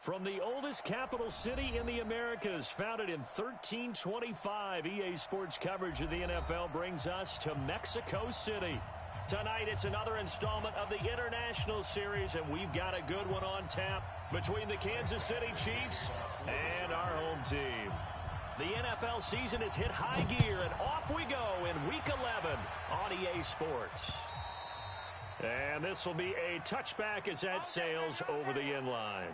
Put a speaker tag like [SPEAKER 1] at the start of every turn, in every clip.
[SPEAKER 1] From the oldest capital city in the Americas, founded in 1325, EA Sports coverage of the NFL brings us to Mexico City. Tonight, it's another installment of the International Series, and we've got a good one on tap between the Kansas City Chiefs and our home team. The NFL season has hit high gear, and off we go in Week 11 on EA Sports. And this will be a touchback as that sails over the inline.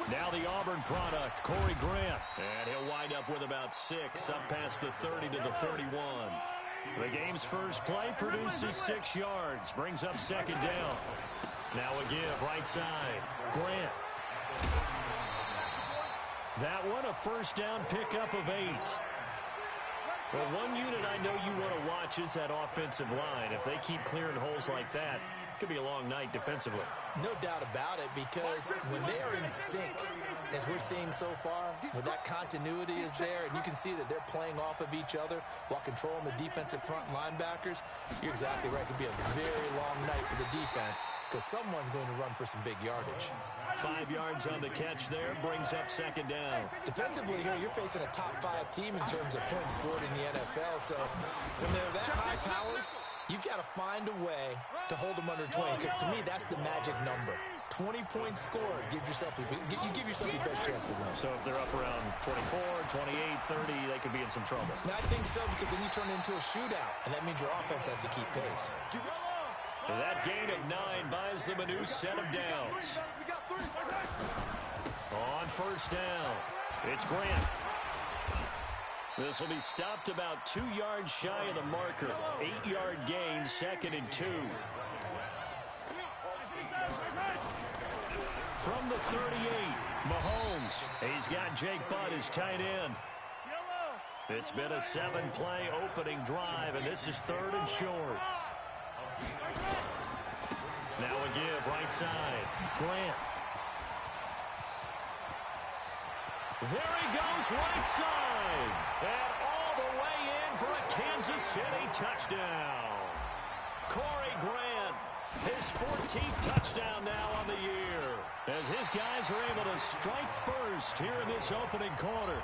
[SPEAKER 1] Now the Auburn product, Corey Grant. And he'll wind up with about 6, up past the 30 to the 31. The game's first play produces 6 yards, brings up second down. Now a give, right side, Grant. That one, a first down pickup of 8. Well, one unit I know you want to watch is that offensive line. If they keep clearing holes like that, it could be a long night defensively.
[SPEAKER 2] No doubt about it, because when they are in sync, as we're seeing so far, when that continuity is there and you can see that they're playing off of each other while controlling the defensive front linebackers, you're exactly right. It could be a very long night for the defense because someone's going to run for some big yardage.
[SPEAKER 1] 5 yards on the catch there, brings up second down.
[SPEAKER 2] Defensively here, you're facing a top 5 team in terms of points scored in the NFL, so when they're that high-powered, you've got to find a way to hold them under 20, because to me, that's the magic number. 20 points scored gives yourself you give yourself your best chance to win.
[SPEAKER 1] So if they're up around 24, 28, 30, they could be in some trouble.
[SPEAKER 2] I think so, because then you turn it into a shootout, and that means your offense has to keep pace.
[SPEAKER 1] That gain of 9 buys them a new set of downs. On first down, it's Grant. This will be stopped about 2 yards shy of the marker. 8-yard gain, second and 2. From the 38, Mahomes. He's got Jake Butt as tight end. It's been a 7-play opening drive, and this is 3rd and short. Now a give, right side, Grant. There he goes, right side. And all the way in for a Kansas City touchdown. Corey Grant, his 14th touchdown now on the year, as his guys are able to strike first here in this opening quarter.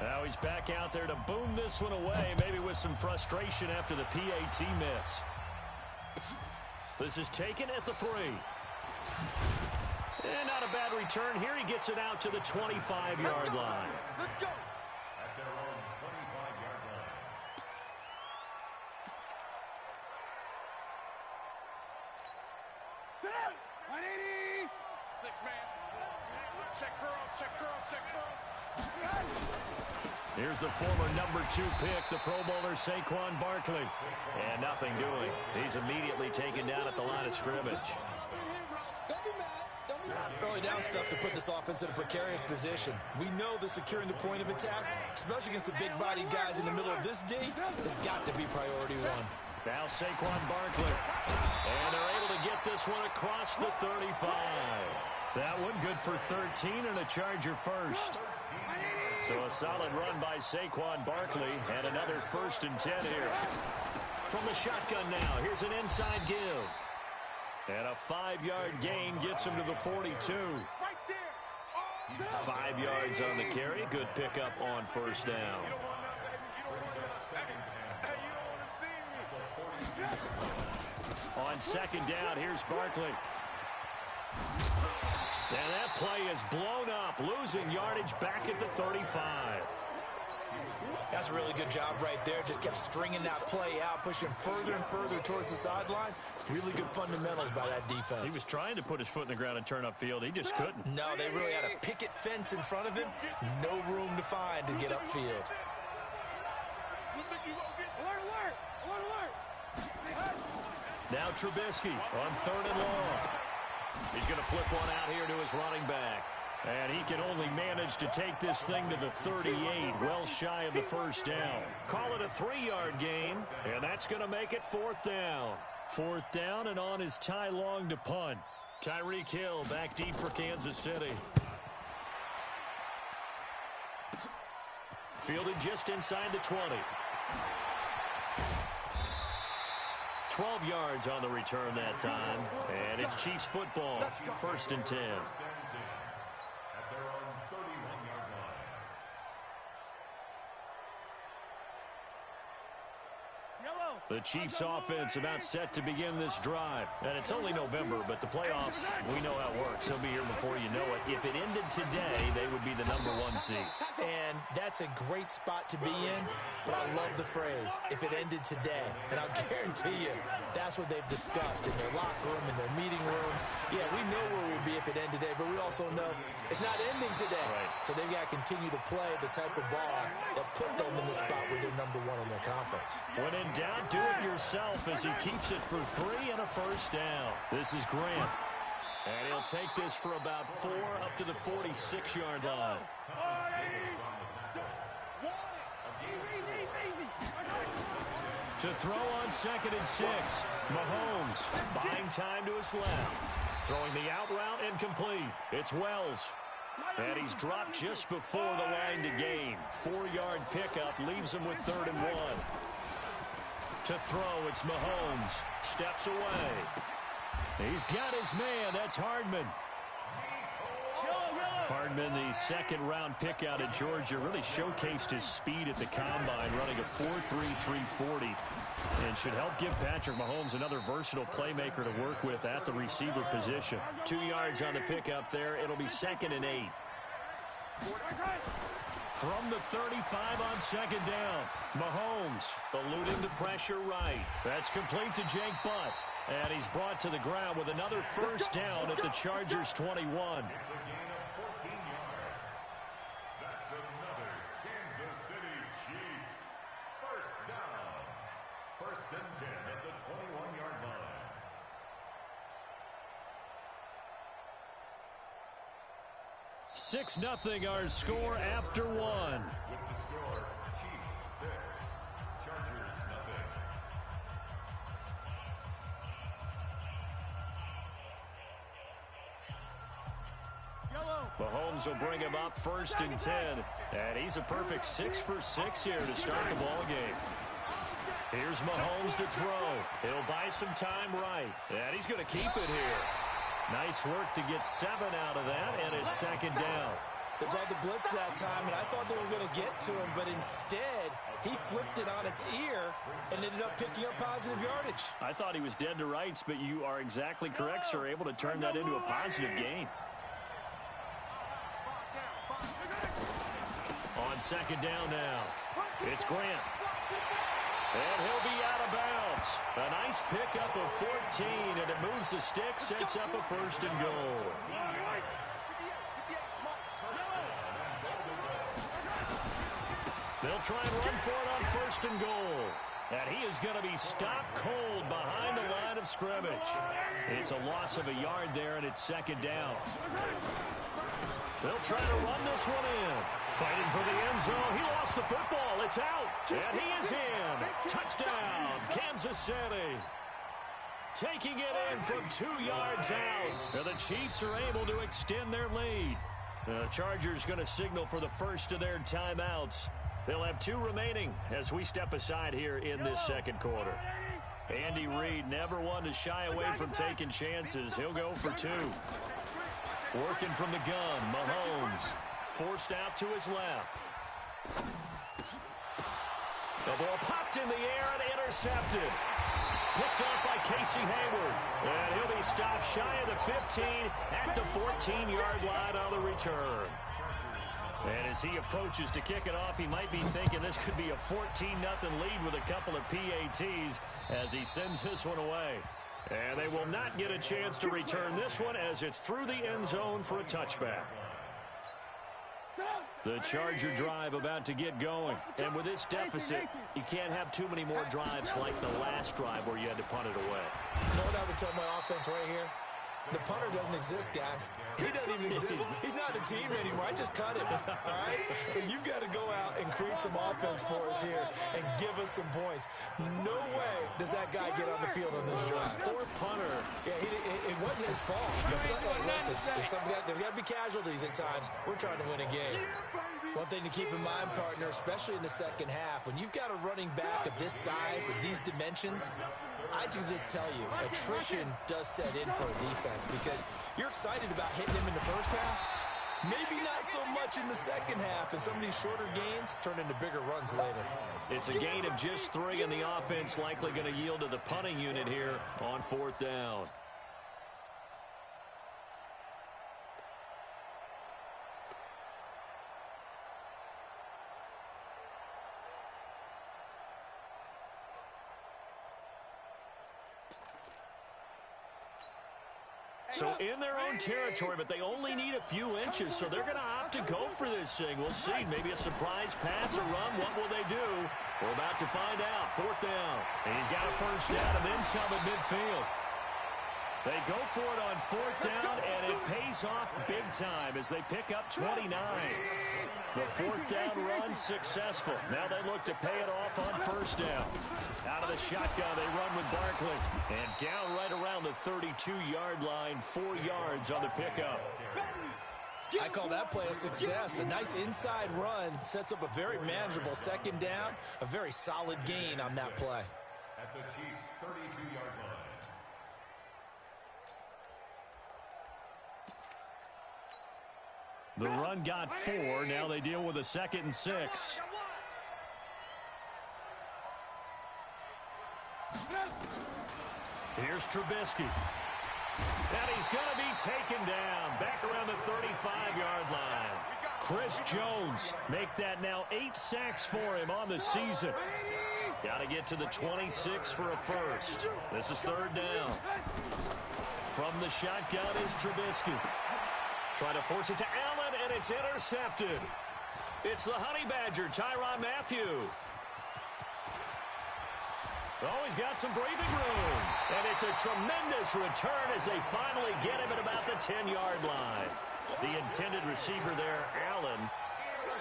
[SPEAKER 1] Now he's back out there to boom this one away, maybe with some frustration after the PAT miss. This is taken at the 3. And not a bad return here. He gets it out to the 25-yard line.
[SPEAKER 3] Let's go.
[SPEAKER 4] At their own 25-yard line.
[SPEAKER 3] Sit up. 180. 6-man. Check girls, check girls, check girls.
[SPEAKER 1] Here's the former number 2 pick, the Pro Bowler Saquon Barkley. And nothing doing. He's immediately taken down at the line of scrimmage.
[SPEAKER 2] Early down stuff to put this offense in a precarious position. We know that securing the point of attack, especially against the big-bodied guys in the middle of this D, has got to be priority 1.
[SPEAKER 1] Now Saquon Barkley. And they're able to get this one across the 35. That one good for 13 and a Charger first. So a solid run by Saquon Barkley and another 1st and 10 here. From the shotgun now, here's an inside give. And a 5-yard gain gets him to the 42. 5 yards on the carry. Good pickup on first down. On second down, here's Barkley. And that play is blown up, losing yardage back at the 35.
[SPEAKER 2] That's a really good job right there. Just kept stringing that play out, pushing further and further towards the sideline. Really good fundamentals by that defense.
[SPEAKER 1] He was trying to put his foot in the ground and turn upfield. He just couldn't.
[SPEAKER 2] No, they really had a picket fence in front of him. No room to find to get upfield.
[SPEAKER 1] Now Trubisky on 3rd and long. He's going to flip one out here to his running back. And he can only manage to take this thing to the 38, well shy of the first down. Call it a 3-yard gain, and that's going to make it 4th down. 4th down, and on is Ty Long to punt. Tyreek Hill back deep for Kansas City. Fielded just inside the 20. 12 yards on the return that time. And it's Chiefs football. 1st and 10. The Chiefs offense about set to begin this drive. And it's only November, but the playoffs, we know how it works. They'll be here before you know it. If it ended today, they would be the #1 seed.
[SPEAKER 2] And that's a great spot to be in, but I love the phrase, if it ended today. And I'll guarantee you, that's what they've discussed in their locker room, in their meeting rooms. Yeah, we know where we'd be if it ended today, but we also know it's not ending today.
[SPEAKER 1] Right.
[SPEAKER 2] So they've got to continue to play the type of ball that put them in the spot where they're #1 in their conference.
[SPEAKER 1] When in doubt, do it yourself as he keeps it for 3 and a 1st down. This is Grant. And he'll take this for about 4 up to the 46-yard line. To throw on 2nd and 6. Mahomes buying time to his left. Throwing the out route and complete. It's Wells. And he's dropped just before the line to gain. 4-yard pickup leaves him with 3rd and 1. To throw, it's Mahomes. Steps away. He's got his man. That's Hardman. Hardman, the 2nd-round pick out of Georgia, really showcased his speed at the combine, running a 4.33 and should help give Patrick Mahomes another versatile playmaker to work with at the receiver position. 2 yards on the pickup there. It'll be 2nd and 8. From the 35 on 2nd down, Mahomes eluding the pressure right. That's complete to Jake Butt. And he's brought to the ground with another 1st down at the Chargers' 21.
[SPEAKER 4] It's a gain of 14 yards. That's another Kansas City Chiefs 1st down. 1st and 10 at the 21-yard line.
[SPEAKER 1] Six-0 our score after 1.
[SPEAKER 4] With the score, Chiefs 6, Chargers 0.
[SPEAKER 1] Mahomes will bring him up 1st and 10. And he's a perfect 6 for 6 here to start the ball game. Here's Mahomes to throw. He'll buy some time right. And he's going to keep it here. Nice work to get 7 out of that, and it's 2nd down.
[SPEAKER 2] They brought the blitz that time, and I thought they were going to get to him, but instead, he flipped it on its ear and ended up picking up positive yardage.
[SPEAKER 1] I thought he was dead to rights, but you are exactly correct, sir. Able to turn that into a positive gain. On 2nd down now, it's Grant. And he'll be out of bounds. A nice pickup of 14, and it moves the stick, sets up a 1st and goal. They'll try and run for it on 1st and goal. And he is going to be stopped cold behind the line of scrimmage. It's a loss of a yard there, and it's 2nd down. They'll try to run this one in. Fighting for the end zone. He lost the football. It's out. And he is in. Touchdown, Kansas City. Taking it in from 2 yards out. And the Chiefs are able to extend their lead. The Chargers going to signal for the first of their timeouts. They'll have 2 remaining as we step aside here in this 2nd quarter. Andy Reid never one to shy away from taking chances. He'll go for 2. Working from the gun, Mahomes. Forced out to his left. The ball popped in the air and intercepted. Picked off by Casey Hayward. And he'll be stopped shy of the 15 at the 14-yard line on the return. And as he approaches to kick it off, he might be thinking this could be a 14-0 lead with a couple of PATs as he sends this one away. And they will not get a chance to return this one as it's through the end zone for a touchback. The Charger drive about to get going. And with this deficit, you can't have too many more drives like the last drive where you had to punt it away.
[SPEAKER 2] You know what I would tell my offense right here? The punter doesn't exist, guys. He doesn't even exist. He's not a team anymore. I just cut him, all right? So you've got to go out and create some offense for us here and give us some points. No way does that guy get on the field on this drive.
[SPEAKER 1] Poor punter.
[SPEAKER 2] Yeah, it wasn't his fault. Listen, there's got to be casualties at times. We're trying to win a game. One thing to keep in mind, partner, especially in the second half, when you've got a running back of this size, of these dimensions, I can just tell you, attrition does set in for a defense because you're excited about hitting him in the first half. Maybe not so much in the second half, and some of these shorter gains turn into bigger runs later.
[SPEAKER 1] It's a gain of just 3, and the offense likely going to yield to the punting unit here on 4th down. So in their own territory, but they only need a few inches, so they're going to opt to go for this thing. We'll see. Maybe a surprise pass or run. What will they do? We're about to find out. 4th down. And he's got a first down and then some at midfield. They go for it on 4th down, and it pays off big time as they pick up 29. The 4th down run successful. Now they look to pay it off on 1st down. Out of the shotgun, they run with Barkley. And down right around the 32-yard line, 4 yards on the pickup.
[SPEAKER 2] I call that play a success. A nice inside run sets up a very manageable 2nd down. A very solid gain on that play.
[SPEAKER 4] At the Chiefs' 32-yard line.
[SPEAKER 1] The run got 4. Now they deal with a 2nd and 6. Here's Trubisky. And he's going to be taken down. Back around the 35-yard line. Chris Jones make that now 8 sacks for him on the season. Got to get to the 26 for a first. This is 3rd down. From the shotgun is Trubisky. Trying to force it to Allen, and it's intercepted. It's the Honey Badger, Tyrann Mathieu. Oh, he's got some breathing room. And it's a tremendous return as they finally get him at about the 10-yard line. The intended receiver there, Allen.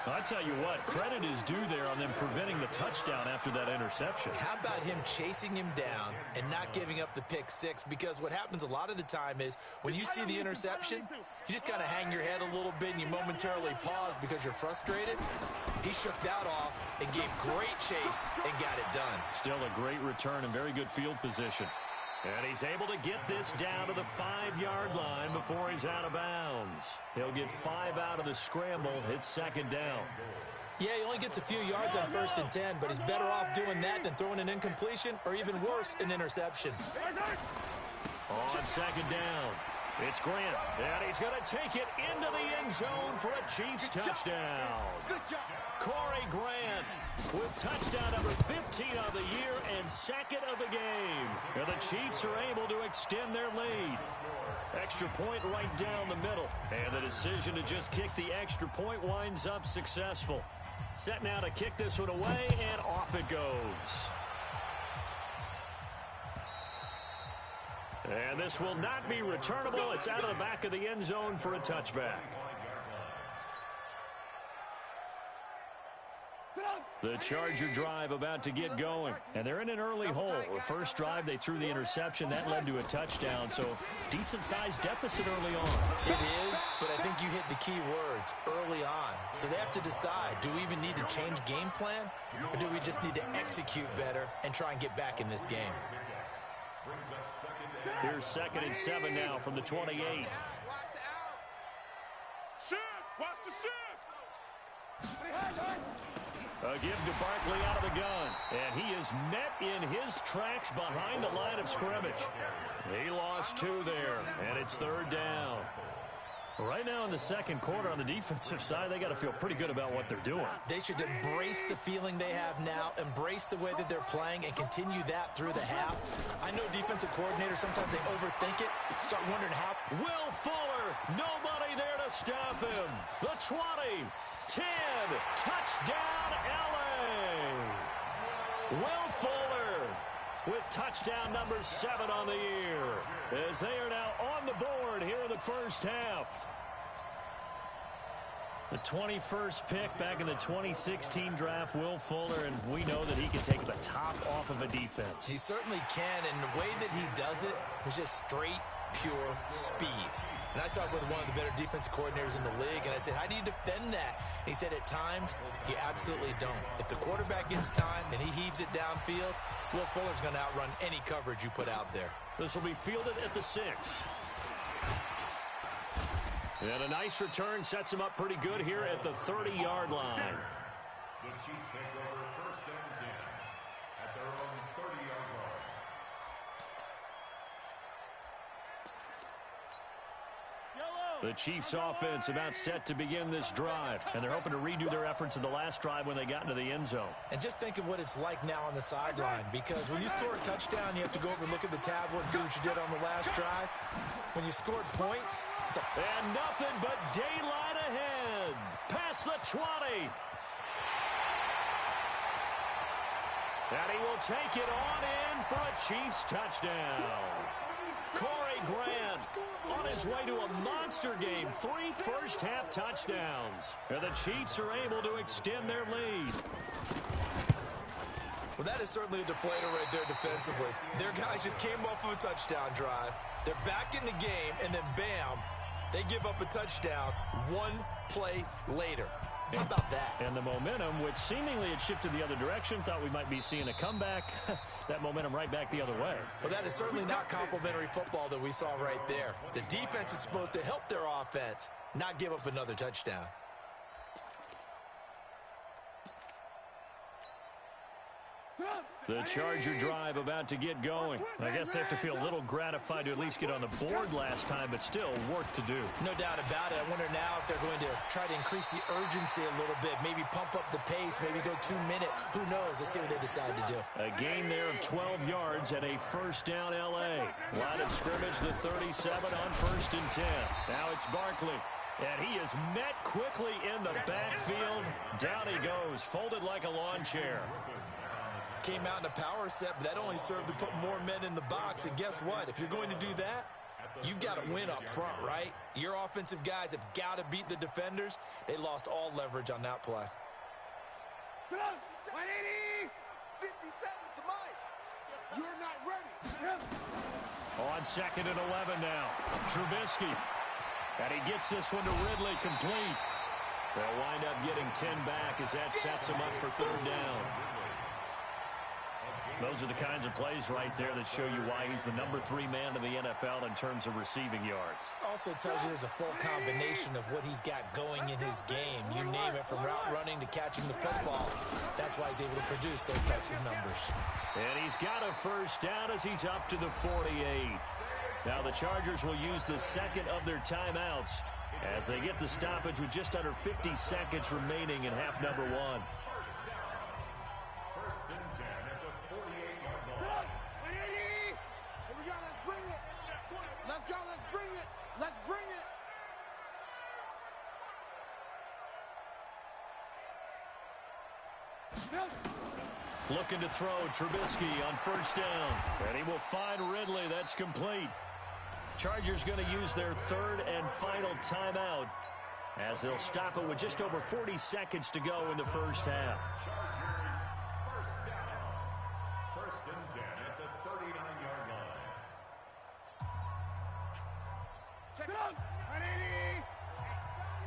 [SPEAKER 1] I tell you what, credit is due there on them preventing the touchdown after that interception.
[SPEAKER 2] How about him chasing him down and not giving up the pick 6? Because what happens a lot of the time is when you see the interception, you just kind of hang your head a little bit and you momentarily pause because you're frustrated. He shook that off and gave great chase and got it done.
[SPEAKER 1] Still a great return and very good field position. And he's able to get this down to the 5-yard line before he's out of bounds. He'll get 5 out of the scramble. It's 2nd down.
[SPEAKER 2] Yeah, he only gets a few yards on 1st and 10, but he's better off doing that than throwing an incompletion or even worse, an interception.
[SPEAKER 1] On 2nd down, it's Grant. And he's going to take it into the end zone for a Chiefs touchdown. Corey Grant with touchdown number 15 of the year and 2nd of the game. And the Chiefs are able to extend their lead. Extra point right down the middle. And the decision to just kick the extra point winds up successful. Set now to kick this one away, and off it goes. And this will not be returnable. It's out of the back of the end zone for a touchback. The Charger drive about to get going. And they're in an early hole. The first drive, they threw the interception. That led to a touchdown. So, decent-sized deficit early on.
[SPEAKER 2] It is, but I think you hit the key words, early on. So they have to decide, do we even need to change game plan? Or do we just need to execute better and try and get back in this game?
[SPEAKER 1] Here's 2nd and 7 now from the 28.
[SPEAKER 3] Shift! Watch the shift!
[SPEAKER 1] A give to Barkley out of the gun. And he is met in his tracks behind the line of scrimmage. He lost 2 there, and it's 3rd down. Right now in the second quarter on the defensive side, they got to feel pretty good about what they're doing.
[SPEAKER 2] They should embrace the feeling they have now, embrace the way that they're playing, and continue that through the half. I know defensive coordinators, sometimes they overthink it, start wondering how.
[SPEAKER 1] Will Fuller, nobody there to stop him. The 20, 10, touchdown LA. Will Fuller with touchdown number 7 on the year, as they are now on the board here in the first half. The 21st pick back in the 2016 draft, Will Fuller, and we know that he can take the top off of a defense.
[SPEAKER 2] He certainly can, and the way that he does it is just straight, pure speed. And I saw it with one of the better defensive coordinators in the league, and I said, how do you defend that? And he said, at times, you absolutely don't. If the quarterback gets time and he heaves it downfield, Will Fuller's going to outrun any coverage you put out there.
[SPEAKER 1] This will be fielded at the 6. And a nice return sets him up pretty good here at the 30-yard line.
[SPEAKER 4] The Chiefs take over first and 10 at their own 30-yard line.
[SPEAKER 1] The Chiefs offense about set to begin this drive, and they're hoping to redo their efforts in the last drive when they got into the end zone.
[SPEAKER 2] And just think of what it's like now on the sideline, because when you score a touchdown, you have to go over and look at the tablet and see what you did on the last drive. When you scored points, it's
[SPEAKER 1] and nothing but daylight ahead. Past the 20. And he will take it on in for a Chiefs touchdown. Corey Grant on his way to a monster game. 3 first-half touchdowns. And the Chiefs are able to extend their lead.
[SPEAKER 2] Well, that is certainly a deflator right there defensively. Their guys just came off of a touchdown drive. They're back in the game, and then bam, they give up a touchdown 1 play later. How about that?
[SPEAKER 1] And the momentum, which seemingly had shifted the other direction, thought we might be seeing a comeback. That momentum right back the other way.
[SPEAKER 2] Well, that is certainly not complimentary football that we saw right there. The defense is supposed to help their offense, not give up another touchdown.
[SPEAKER 1] The Charger drive about to get going. I guess they have to feel a little gratified to at least get on the board last time, but still work to do.
[SPEAKER 2] No doubt about it. I wonder now if they're going to try to increase the urgency a little bit, maybe pump up the pace, maybe go 2-minute. Who knows? Let's see what they decide to do.
[SPEAKER 1] A gain there of 12 yards and a first down L.A. Line of scrimmage, the 37 on 1st and 10. Now it's Barkley. And he is met quickly in the backfield. Down he goes, folded like a lawn chair.
[SPEAKER 2] Came out in a power set, but that only served to put more men in the box. And guess what? If you're going to do that, you've got to win up front, right? Your offensive guys have got to beat the defenders. They lost all leverage on that play.
[SPEAKER 3] 180! 50 seconds to Mike. You're not ready.
[SPEAKER 1] On 2nd and 11 now. Trubisky. And he gets this one to Ridley complete. They'll wind up getting 10 back as that sets him up for 3rd down. Those are the kinds of plays right there that show you why he's the number 3 man in the NFL in terms of receiving yards.
[SPEAKER 2] Also tells you there's a full combination of what he's got going in his game. You name it, from route running to catching the football. That's why he's able to produce those types of numbers.
[SPEAKER 1] And he's got a first down as he's up to the 48. Now the Chargers will use the 2nd of their timeouts as they get the stoppage with just under 50 seconds remaining in half number 1. Looking to throw, Trubisky on 1st down. And he will find Ridley. That's complete. Chargers going to use their 3rd and final timeout as they'll stop it with just over 40 seconds to go in the first half.
[SPEAKER 4] Chargers first down. 1st and 10 at the 39-yard line.
[SPEAKER 3] Check it out. 180.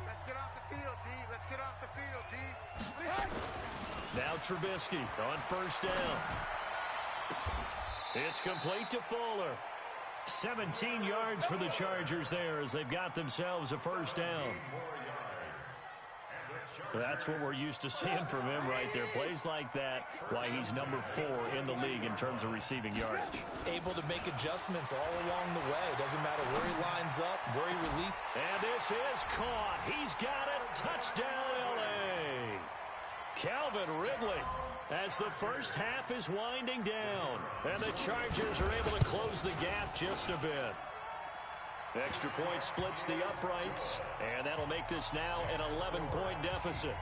[SPEAKER 3] Let's get off the field, D. Let's get off the field, D.
[SPEAKER 1] Now Trubisky on 1st down. It's complete to Fuller. 17 yards for the Chargers there as they've got themselves a first down. That's what we're used to seeing from him right there. Plays like that, why he's number 4 in the league in terms of receiving yardage.
[SPEAKER 2] Able to make adjustments all along the way. Doesn't matter where he lines up, where he releases.
[SPEAKER 1] And this is caught. He's got it. Touchdown, L.A. Calvin Ridley as the first half is winding down. And the Chargers are able to close the gap just a bit. Extra point splits the uprights, and that'll make this now an 11-point deficit.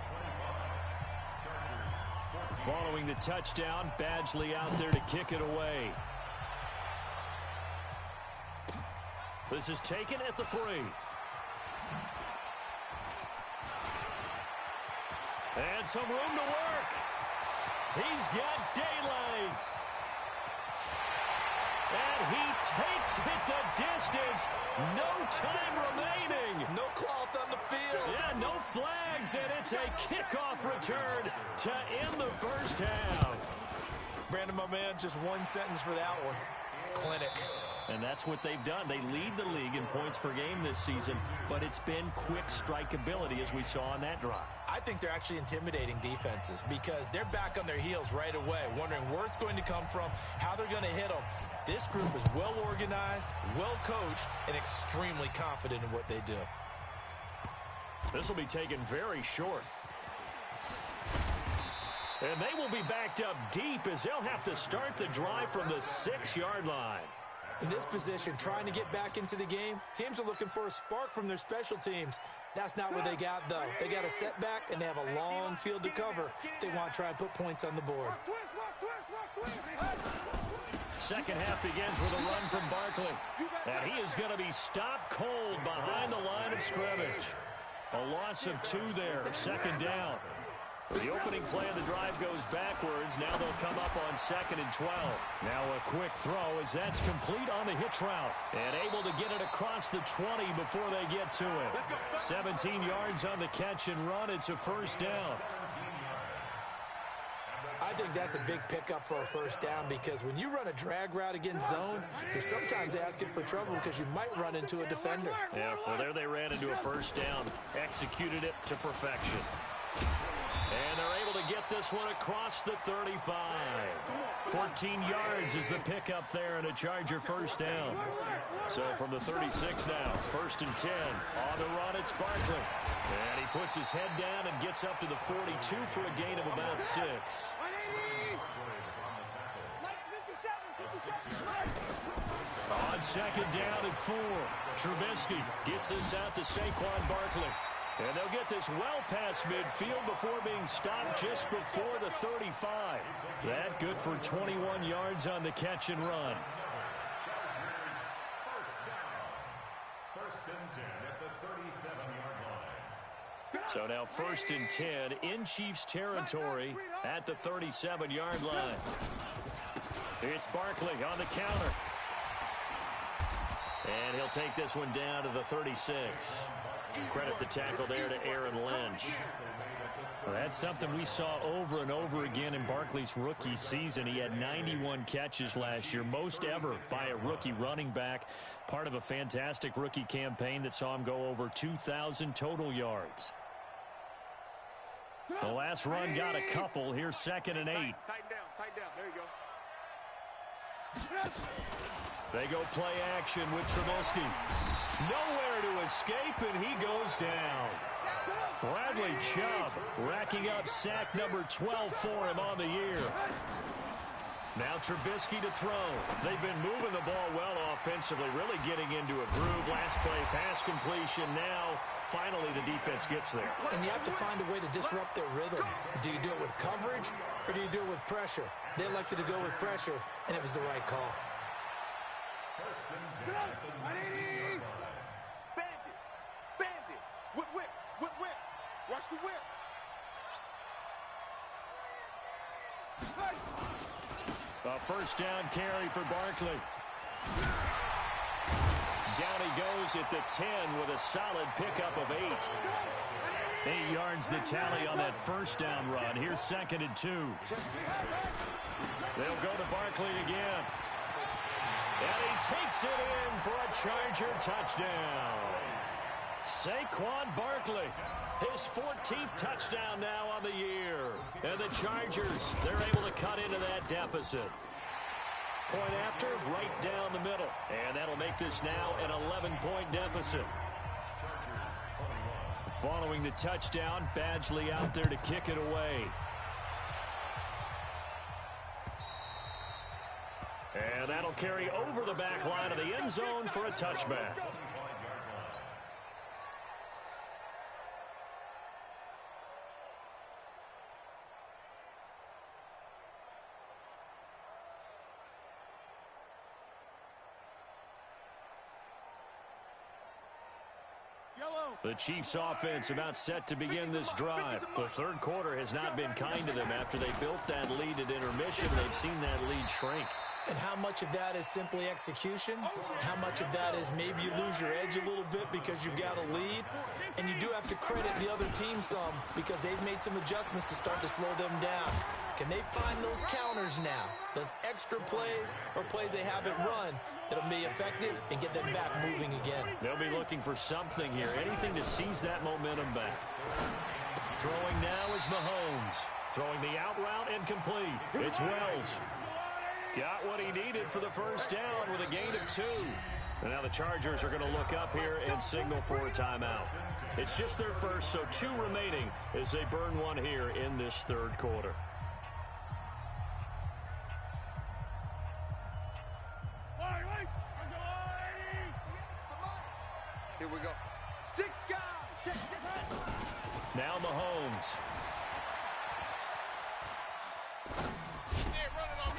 [SPEAKER 1] Following the touchdown, Badgley out there to kick it away. This is taken at the 3. And some room to work. He's got daylight. And he takes it the distance. No time remaining.
[SPEAKER 2] No cloth on the field.
[SPEAKER 1] Yeah, no flags, and it's a kickoff return to end the first half.
[SPEAKER 2] Brandon, my man, just one sentence for that one. Clinic.
[SPEAKER 1] And that's what they've done. They lead the league in points per game this season, but it's been quick strikeability as we saw on that drive.
[SPEAKER 2] I think they're actually intimidating defenses because they're back on their heels right away, wondering where it's going to come from, how they're going to hit them. This group is well organized, well coached, and extremely confident in what they do.
[SPEAKER 1] This will be taken very short. And they will be backed up deep as they'll have to start the drive from the 6-yard line.
[SPEAKER 2] In this position, trying to get back into the game, teams are looking for a spark from their special teams. That's not what they got, though. They got a setback, and they have a long field to cover if they want to try and put points on the board.
[SPEAKER 1] Second half begins with a run from Barkley. And he is going to be stopped cold behind the line of scrimmage. A loss of 2 there, second down. The opening play of the drive goes backwards. Now they'll come up on 2nd and 12. Now a quick throw as that's complete on the hitch route. And able to get it across the 20 before they get to it. 17 yards on the catch and run. It's a first down.
[SPEAKER 2] I think that's a big pickup for a first down because when you run a drag route against zone, you're sometimes asking for trouble because you might run into a defender.
[SPEAKER 1] Yeah, well, there they ran into a first down. Executed it to perfection. And they're able to get this one across the 35. 14 yards is the pickup there and a Charger first down. So from the 36 now, 1st and 10. On the run, it's Barkley. And he puts his head down and gets up to the 42 for a gain of about 6. On 2nd down and 4. Trubisky gets this out to Saquon Barkley. And they'll get this well past midfield before being stopped just before the 35. That good for 21 yards on the catch and run.
[SPEAKER 4] First and 10 at the 37-yard line.
[SPEAKER 1] So now 1st and 10 in Chiefs territory at the 37-yard line. It's Barkley on the counter. And he'll take this one down to the 36. Credit the tackle there to Aaron Lynch. Well, that's something we saw over and over again in Barkley's rookie season. He had 91 catches last year, most ever by a rookie running back. Part of a fantastic rookie campaign that saw him go over 2,000 total yards. The last run got a couple. Here's 2nd and 8.
[SPEAKER 3] Tighten down. There you go.
[SPEAKER 1] They go play action with Trubisky. Nowhere to escape, and he goes down. Bradley Chubb racking up sack number 12 for him on the year. Now Trubisky to throw. They've been moving the ball well offensively, really getting into a groove. Last play, pass completion. Now, finally, the defense gets there.
[SPEAKER 2] And you have to find a way to disrupt their rhythm. Do you do it with coverage, or do you do it with pressure? They elected to go with pressure, and it was the right call.
[SPEAKER 4] First and 10 at the 19-yard line.
[SPEAKER 3] Bandit. Whip. Watch the whip.
[SPEAKER 1] A first down carry for Barkley. Down he goes at the 10 with a solid pickup of 8. 8 yards the tally on that first down run. Here's 2nd and 2. They'll go to Barkley again. And he takes it in for a Charger touchdown. Saquon Barkley, his 14th touchdown now on the year. And the Chargers, they're able to cut into that deficit. Point after, right down the middle. And that'll make this now an 11-point deficit. Following the touchdown, Badgley out there to kick it away. And that'll carry over the back line of the end zone for a touchback. The Chiefs offense about set to begin this drive. The third quarter has not been kind to them after they built that lead at intermission. They've seen that lead shrink.
[SPEAKER 2] And how much of that is simply execution? How much of that is maybe you lose your edge a little bit because you've got a lead? And you do have to credit the other team some because they've made some adjustments to start to slow them down. Can they find those counters now, those extra plays or plays they haven't run that'll be effective and get them back moving again?
[SPEAKER 1] They'll be looking for something here, anything to seize that momentum back. Throwing now is Mahomes. Throwing the out route incomplete. It's Wells. Got what he needed for the first down with a gain of 2. And now the Chargers are going to look up here and signal for a timeout. It's just their first, so 2 remaining as they burn one here in this third quarter.
[SPEAKER 3] Here we go. 6 guys.
[SPEAKER 1] Now Mahomes.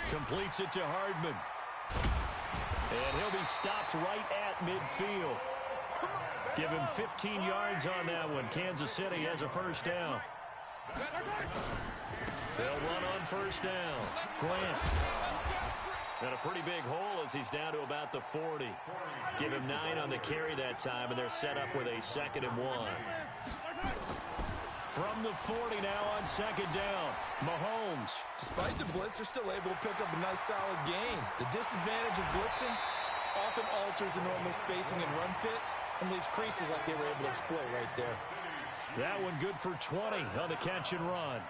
[SPEAKER 1] Completes it to Hardman. And he'll be stopped right at midfield. Give him 15 yards on that one. Kansas City has a first down. They'll run on first down. Grant. And a pretty big hole as he's down to about the 40. Give him 9 on the carry that time, and they're set up with a 2nd and 1. From the 40 now on second down, Mahomes.
[SPEAKER 2] Despite the blitz, they're still able to pick up a nice solid gain. The disadvantage of blitzing often alters the normal spacing and run fits and leaves creases like they were able to exploit right there.
[SPEAKER 1] That one good for 20 on the catch and run.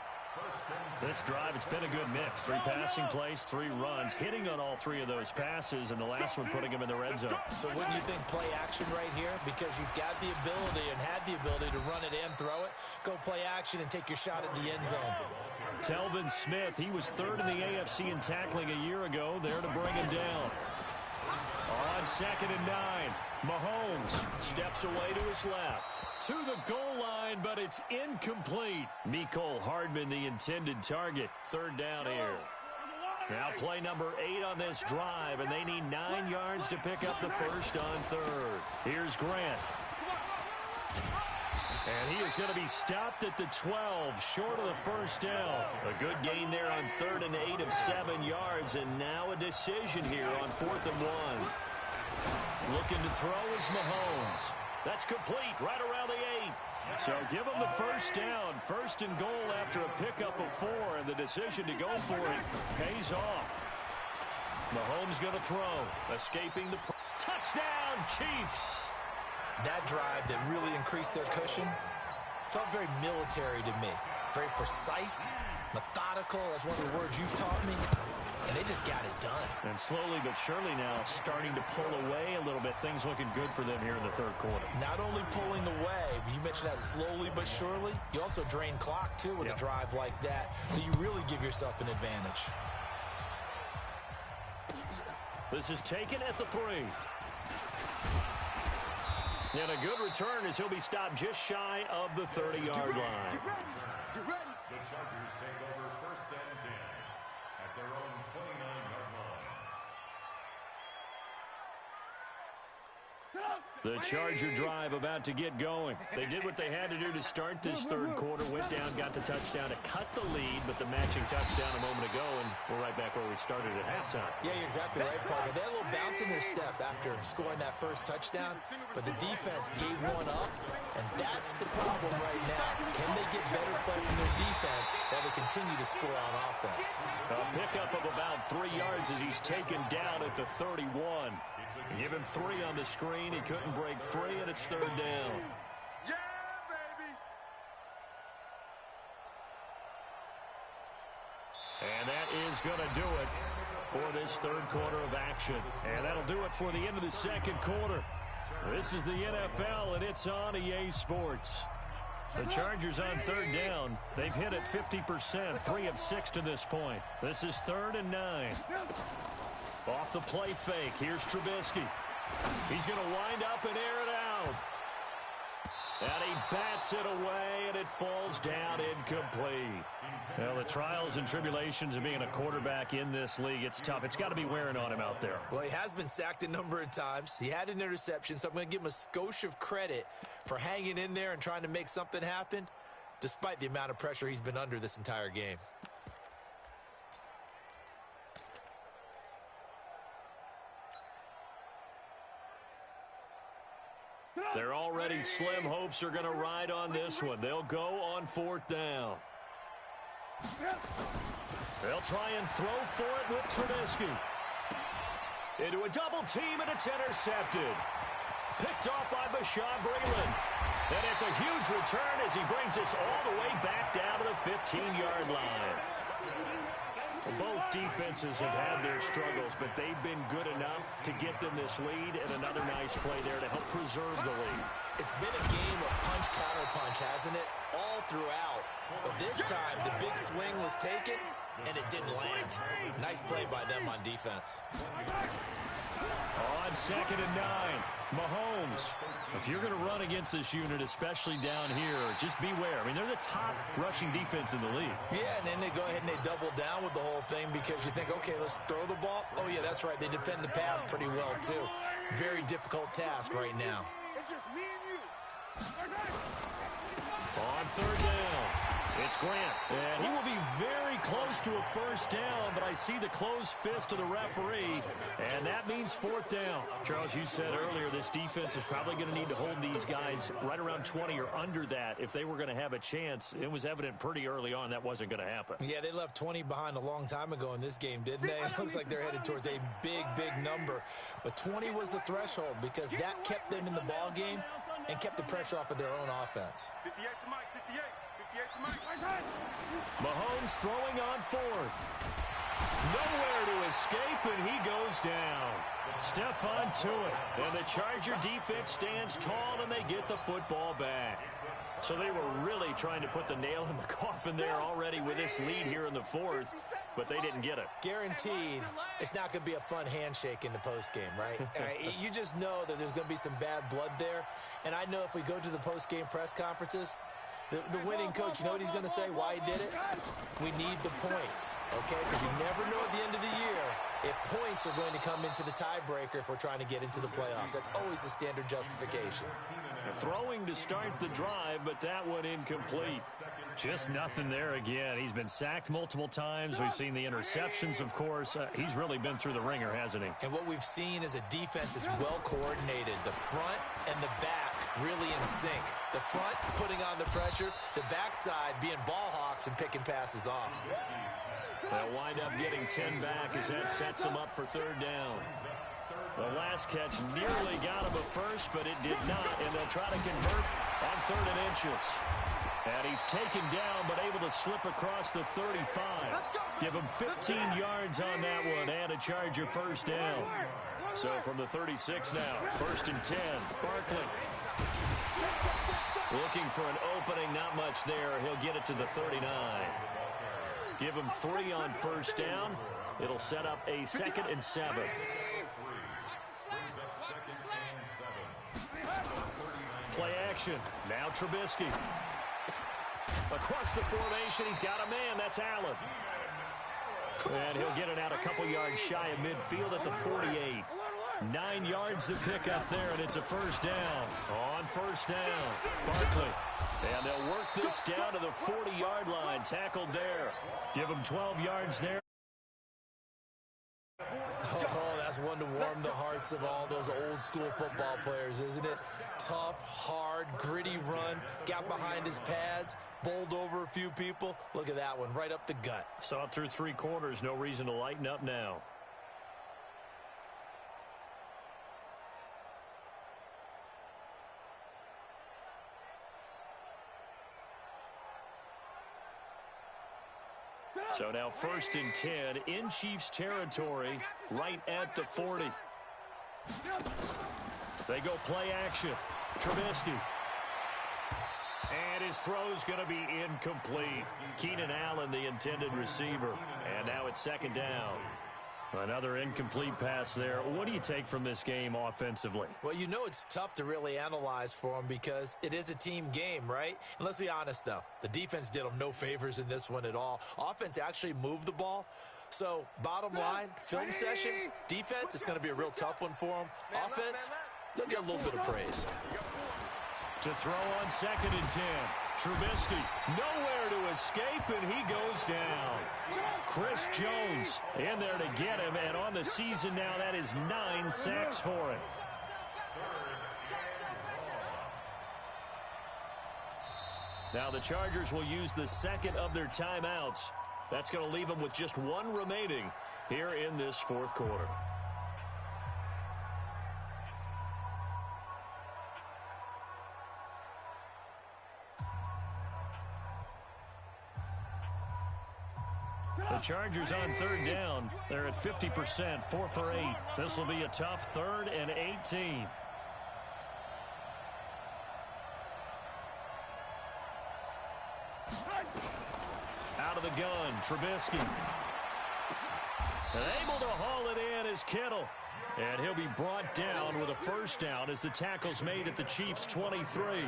[SPEAKER 1] This drive, it's been a good mix. 3 passing plays, 3 runs, hitting on all 3 of those passes, and the last one putting him in the red zone.
[SPEAKER 2] So wouldn't you think play action right here? Because you've got the ability and had the ability to run it and throw it. Go play action and take your shot at the end zone.
[SPEAKER 1] Telvin Smith, he was 3rd in the AFC in tackling a year ago, there to bring him down. On 2nd and 9, Mahomes steps away to his left. To the goal line, but it's incomplete. Mecole Hardman, the intended target. 3rd down here. Now play number 8 on this drive, and they need 9 yards to pick up the first on 3rd. Here's Grant. And he is going to be stopped at the 12, short of the first down. A good gain there on 3rd and 8 of 7 yards, and now a decision here on 4th and 1. Looking to throw is Mahomes. That's complete right around the 8. So give him the first down. 1st and goal after a pickup of 4, and the decision to go for it pays off. Mahomes going to throw. Escaping the touchdown, Chiefs.
[SPEAKER 2] That drive that really increased their cushion felt very military to me. Very precise, methodical. That's one of the words you've taught me. And they just got it done.
[SPEAKER 1] And slowly but surely now starting to pull away a little bit. Things looking good for them here in the third quarter.
[SPEAKER 2] Not only pulling away, but you mentioned that slowly but surely. You also drain clock, too, with a drive like that. So you really give yourself an advantage.
[SPEAKER 1] This is taken at the 3. And a good return as he'll be stopped just shy of the 30-yard line.
[SPEAKER 4] The Chargers take over 1st and 10 at their own 29-yard line.
[SPEAKER 1] The Charger drive about to get going. They did what they had to do to start this third quarter. Went down, got the touchdown to cut the lead, but the matching touchdown a moment ago, and we're right back where we started at halftime.
[SPEAKER 2] Yeah, you're exactly right, partner. They had a little bounce in their step after scoring that first touchdown, but the defense gave one up, and that's the problem right now. Can they get better play from their defense while they continue to score on offense?
[SPEAKER 1] A pickup of about 3 yards as he's taken down at the 31. Give him 3 on the screen. He couldn't break free, and it's 3rd down.
[SPEAKER 3] Yeah, baby.
[SPEAKER 1] And that is going to do it for this third quarter of action. And that'll do it for the end of the second quarter. This is the NFL, and it's on EA Sports. The Chargers on 3rd down. They've hit it 50%, 3 of 6 to this point. This is 3rd and 9. Off the play fake. Here's Trubisky. He's going to wind up and air it out. And he bats it away, and it falls down incomplete. Well, the trials and tribulations of being a quarterback in this league, it's tough. It's got to be wearing on him out there.
[SPEAKER 2] Well, he has been sacked a number of times. He had an interception, so I'm going to give him a skosh of credit for hanging in there and trying to make something happen, despite the amount of pressure he's been under this entire game.
[SPEAKER 1] They're already slim hopes are going to ride on this one. They'll go on 4th down. They'll try and throw for it with Trubisky. Into a double team, and it's intercepted. Picked off by Bashaud Breeland. And it's a huge return as he brings us all the way back down to the 15-yard line. Both defenses have had their struggles, but they've been good enough to get them this lead, and another nice play there to help preserve the lead.
[SPEAKER 2] It's been a game of punch-counter-punch, hasn't it? All throughout. But this time, the big swing was taken, and it didn't land. Nice play by them on defense.
[SPEAKER 1] On 2nd and 9, Mahomes. If you're going to run against this unit, especially down here, just beware. I mean, they're the top rushing defense in the league.
[SPEAKER 2] Yeah, and then they go ahead and they double down with the whole thing because you think, okay, let's throw the ball. Oh, yeah, that's right. They defend the pass pretty well, too. Very difficult task right now.
[SPEAKER 3] It's just me and you.
[SPEAKER 1] On 3rd down, it's Grant. And he will be very close to a 1st down, but I see the closed fist of the referee, and that means 4th down. Charles, you said earlier this defense is probably going to need to hold these guys right around 20 or under that if they were going to have a chance. It was evident pretty early on that wasn't going to happen.
[SPEAKER 2] Yeah, they left 20 behind a long time ago in this game, didn't they? It looks like they're headed towards a big, big number. But 20 was the threshold because that kept them in the ball game and kept the pressure off of their own offense.
[SPEAKER 3] 58 to Mike, 58. 58 to Mike.
[SPEAKER 1] Mahomes throwing on 4th. Nowhere to escape, and he goes down. Stephon Tuitt, and the Charger defense stands tall, and they get the football back. So they were really trying to put the nail in the coffin there already with this lead here in the 4th, but they didn't get it.
[SPEAKER 2] Guaranteed, it's not going to be a fun handshake in the postgame, right? You just know that there's going to be some bad blood there, and I know if we go to the postgame press conferences, the winning coach, you know what he's going to say, why he did it? We need the points, okay? Because you never know at the end of the year if points are going to come into the tiebreaker if we're trying to get into the playoffs. That's always the standard justification.
[SPEAKER 1] Throwing to start the drive, but that one incomplete. Just nothing there again. He's been sacked multiple times. We've seen the interceptions, of course. He's really been through the ringer, hasn't he?
[SPEAKER 2] And what we've seen is a defense that's well coordinated. The front and the back really in sync. The front putting on the pressure, the backside being ball hawks and picking passes off.
[SPEAKER 1] They'll wind up getting 10 back as that sets them up for 3rd down. The last catch nearly got him a first, but it did not, and they'll try to convert on 3rd and inches. And he's taken down, but able to slip across the 35. Give him 15 yards on that one, and a Charger 1st down. So from the 36 now, 1st and 10, Barkley. Looking for an opening, not much there. He'll get it to the 39. Give him 3 on 1st down. It'll set up a 2nd and 7. Play action. Now Trubisky. Across the formation, he's got a man. That's Allen. And he'll get it out a couple yards shy of midfield at the 48. 9 yards to pick up there, and it's a 1st down. On 1st down, Barkley. And they'll work this down to the 40-yard line. Tackled there. Give him 12 yards there.
[SPEAKER 2] Oh, that's one to warm the hearts of all those old-school football players, isn't it? Tough, hard, gritty run. Got behind his pads, bowled over a few people. Look at that one, right up the gut.
[SPEAKER 1] Saw it through 3 quarters. No reason to lighten up now. So now 1st and 10 in Chiefs territory, right at the 40. They go play action. Trubisky. And his throw's going to be incomplete. Keenan Allen, the intended receiver. And now it's 2nd down. Another incomplete pass there. What do you take from this game offensively?
[SPEAKER 2] Well, you know it's tough to really analyze for them because it is a team game, right? And let's be honest, though. The defense did them no favors in this one at all. Offense actually moved the ball. So, bottom line, film session, defense, it's going to be a real tough one for them. Offense, they'll get a little bit of praise.
[SPEAKER 1] To throw on 2nd and 10. Trubisky, nowhere to escape, and he goes down. Chris Jones in there to get him, and on the season now, that is 9 sacks for him. Now the Chargers will use the second of their timeouts. That's going to leave them with just one remaining here in this fourth quarter. The Chargers on 3rd down. They're at 50%, 4 for 8. This will be a tough 3rd and 18. Out of the gun, Trubisky. And able to haul it in is Kittle. And he'll be brought down with a first down as the tackle's made at the Chiefs' 23.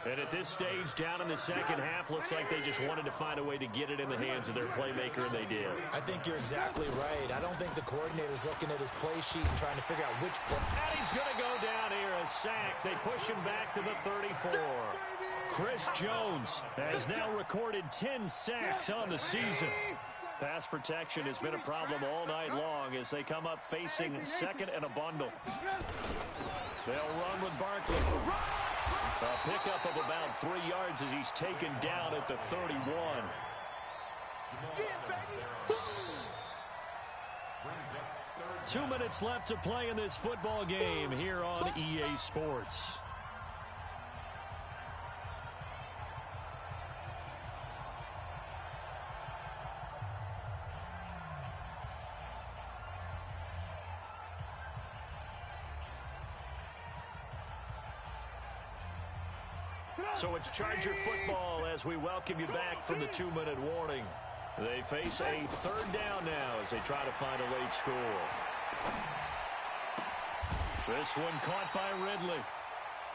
[SPEAKER 1] And at this stage, down in the second half, looks like they just wanted to find a way to get it in the hands of their playmaker, and they did.
[SPEAKER 2] I think you're exactly right. I don't think the coordinator's looking at his play sheet and trying to figure out which play.
[SPEAKER 1] And he's going to go down here, a sack. They push him back to the 34. Chris Jones has now recorded 10 sacks on the season. Pass protection has been a problem all night long as they come up facing 2nd and a bundle. They'll run with Barkley. A pickup of about 3 yards as he's taken down at the 31. 2 minutes left to play in this football game here on EA Sports. So it's Charger football as we welcome you back from the 2-minute warning. They face a 3rd down now as they try to find a late score. This one caught by Ridley.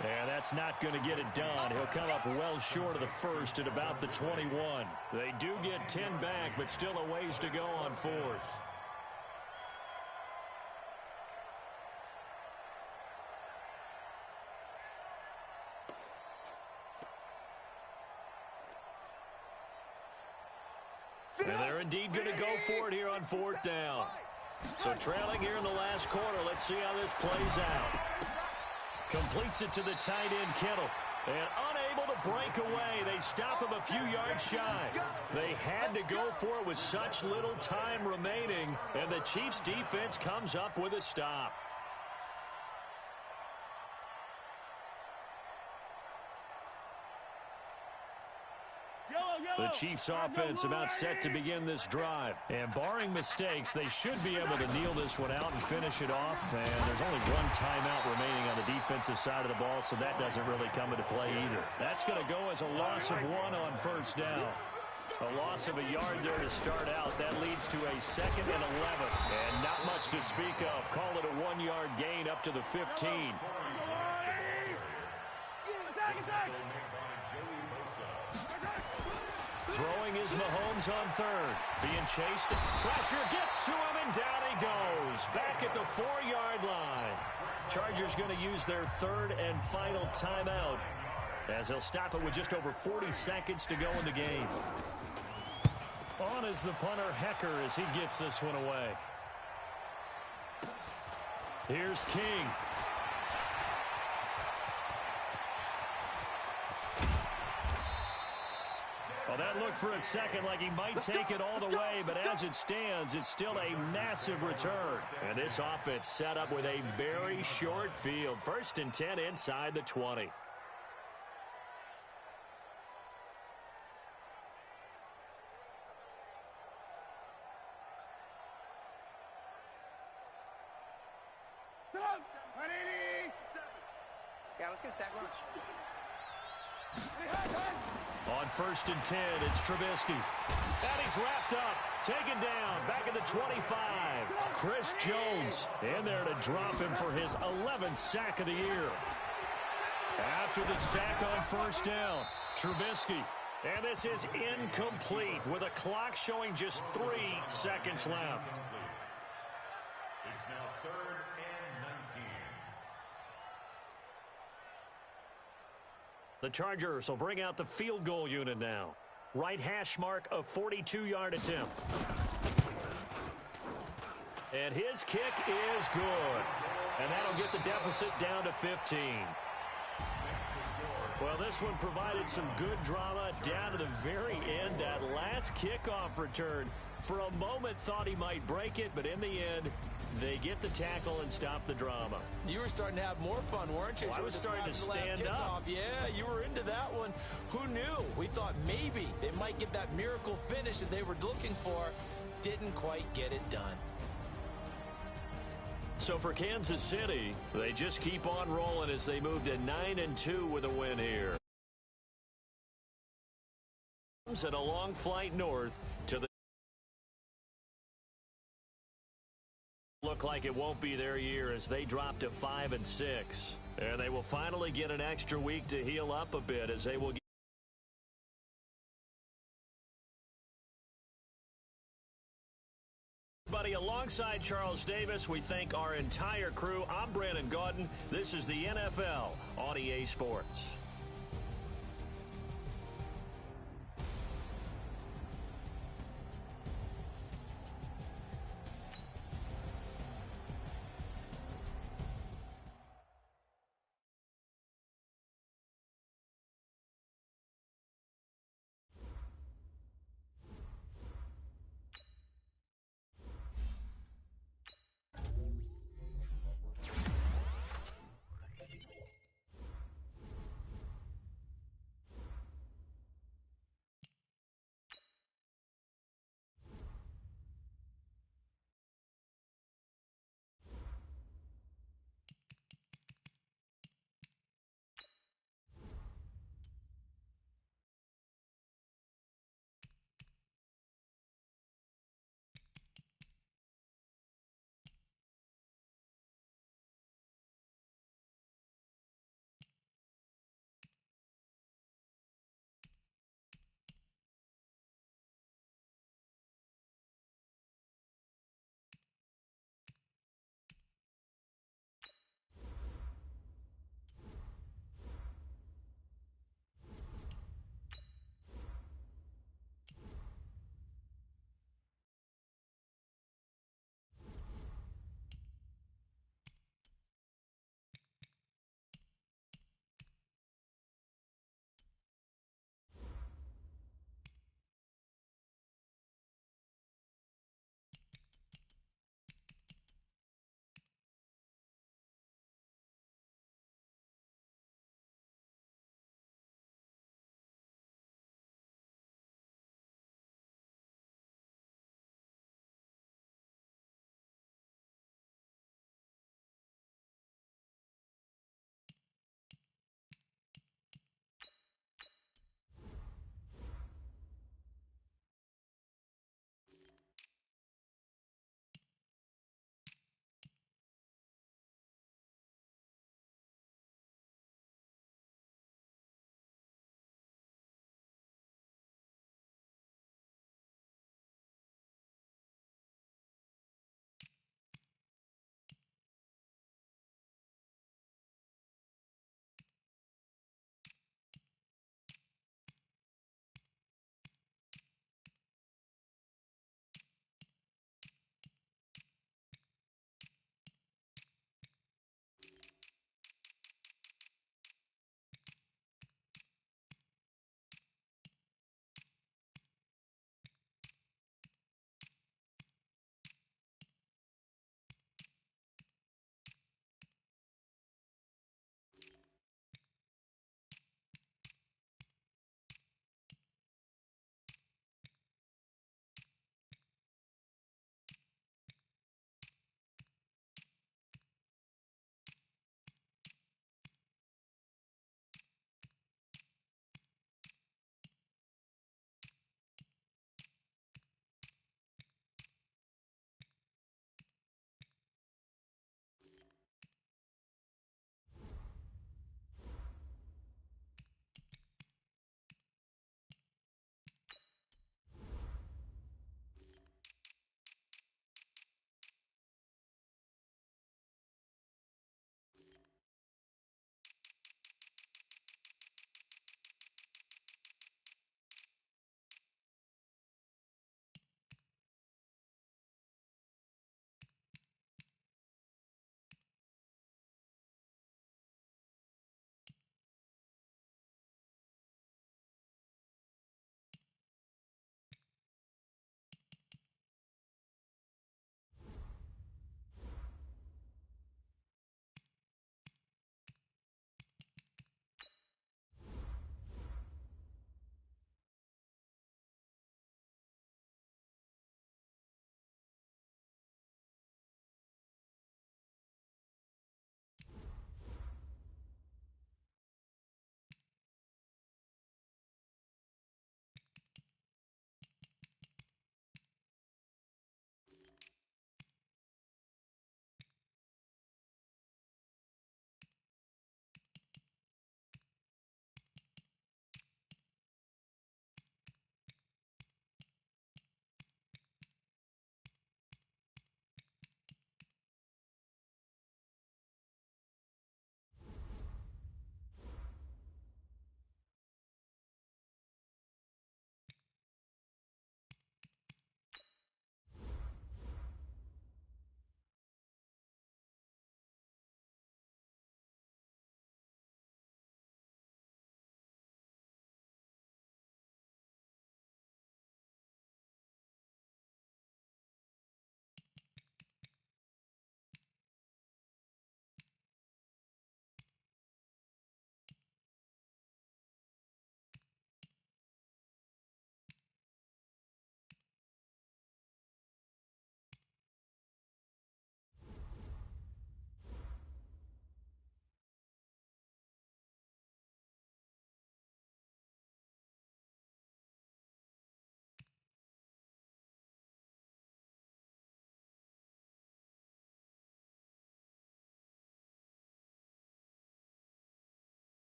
[SPEAKER 1] And that's not going to get it done. He'll come up well short of the first at about the 21. They do get 10 back, but still a ways to go on 4th. And they're indeed going to go for it here on 4th down. So trailing here in the last quarter. Let's see how this plays out. Completes it to the tight end, Kittle. And unable to break away. They stop him a few yards shy. They had to go for it with such little time remaining. And the Chiefs defense comes up with a stop. The Chiefs offense about set to begin this drive. And barring mistakes, they should be able to kneel this one out and finish it off. And there's only one timeout remaining on the defensive side of the ball, so that doesn't really come into play either. That's going to go as a loss of 1 on 1st down. A loss of a yard there to start out. That leads to a 2nd and 11. And not much to speak of. Call it a 1-yard gain up to the 15. Throwing is Mahomes on 3rd. Being chased. Pressure gets to him, and down he goes. Back at the 4-yard line. Chargers going to use their 3rd and final timeout as they'll stop it with just over 40 seconds to go in the game. On is the punter, Hecker, as he gets this one away. Here's King. Well, that looked for a second like he might take it all the way, but as it stands, it's still a massive return. And this offense set up with a very short field. 1st and 10 inside the 20.
[SPEAKER 3] Yeah, let's get a sack lunch.
[SPEAKER 1] On 1st and 10, it's Trubisky. And he's wrapped up. Taken down. Back at the 25. Chris Jones in there to drop him for his 11th sack of the year. After the sack on 1st down, Trubisky. And this is incomplete with a clock showing just 3 seconds left.
[SPEAKER 4] It's now 3rd and 19.
[SPEAKER 1] The Chargers will bring out the field goal unit now. Right hash mark of 42-yard attempt. And his kick is good. And that'll get the deficit down to 15. Well, this one provided some good drama down to the very end. That last kickoff return, for a moment thought he might break it, but in the end, they get the tackle and stop the drama.
[SPEAKER 2] You were starting to have more fun, weren't you?
[SPEAKER 1] Well, I was starting to stand up.
[SPEAKER 2] Yeah, you were into that one. Who knew? We thought maybe they might get that miracle finish that they were looking for. Didn't quite get it done.
[SPEAKER 1] So for Kansas City, they just keep on rolling as they move to 9-2 with a win here. And a long flight north to the look like it won't be their year as they drop to 5-6. And they will finally get an extra week to heal up a bit as they will get alongside Charles Davis. We thank our entire crew. I'm Brandon Gaudin. This is the NFL on EA Sports.